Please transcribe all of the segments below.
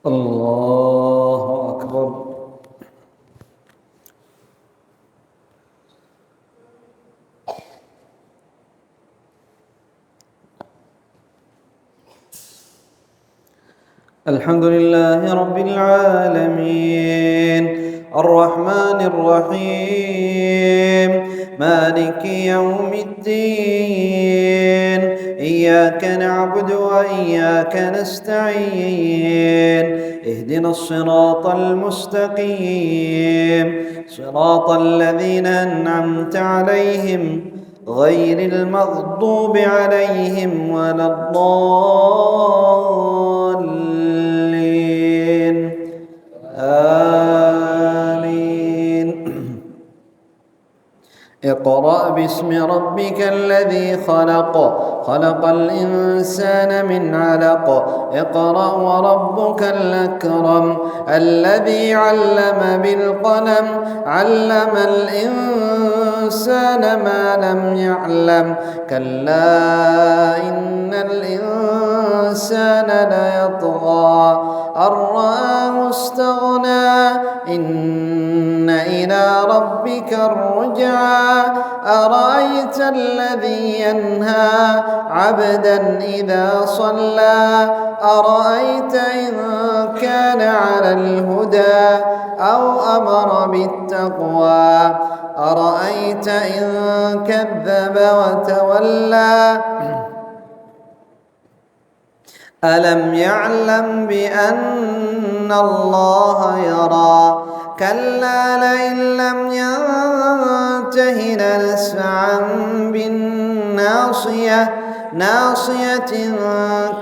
الله أكبر. الحمد لله رب العالمين الرحمن الرحيم مالك يوم الدين إياك نعبد وإياك نستعين اهدنا الصراط المستقيم صراط الذين أنعمت عليهم غير المغضوب عليهم ولا الضالين آمين. اقرأ باسم ربك الذي خلق خلق الإنسان من علق اقرأ وربك الأكرم الذي علم بالقلم علم الإنسان ما لم يعلم كلا إن الإنسان ليطغى أن رآه استغنى إن إلى ربك الرجعى أرأيت الذي ينهى عبدا إذا صلى أرأيت إن كان على الهدى أو أمر بالتقوى أرأيت إن كذب وتولى ألم يعلم بأن الله يرى كلا لئن لم ينته لنسفعا بالناصية ناصية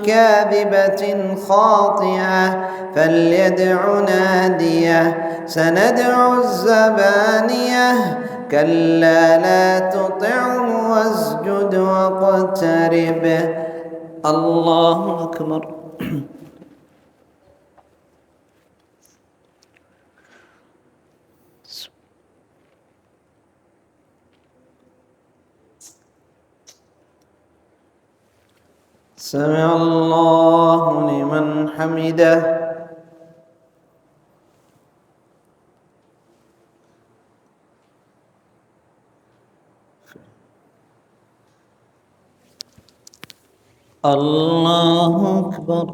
كاذبة خاطئة فليدع ناديه سندع الزبانية كلا لا تطعه واسجد واقترب. الله أكبر. سمع الله لمن حمده. الله أكبر.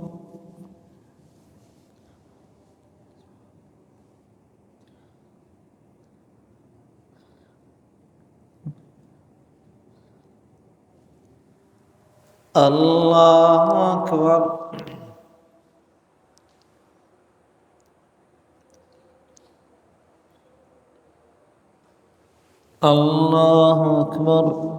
الله أكبر. الله أكبر.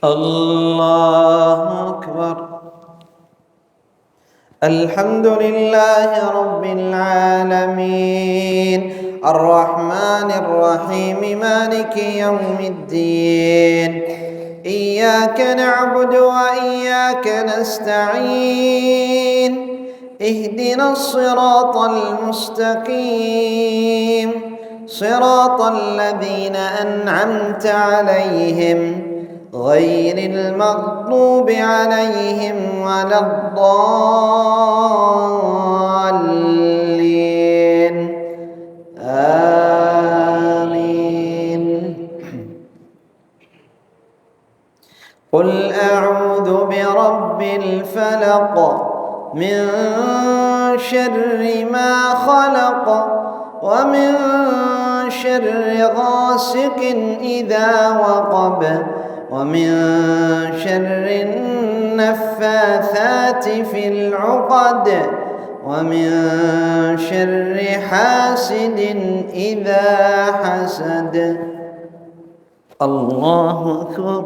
الله أكبر. الحمد لله رب العالمين الرحمن الرحيم مالك يوم الدين إياك نعبد وإياك نستعين اهدنا الصراط المستقيم صراط الذين أنعمت عليهم غير المغضوب عليهم ولا الضالين آمين. قل أعوذ برب الفلق من شر ما خلق ومن شر غاسق إذا وقب ومن شر النفاثات في العقد ومن شر حاسد إذا حسد. الله أكبر.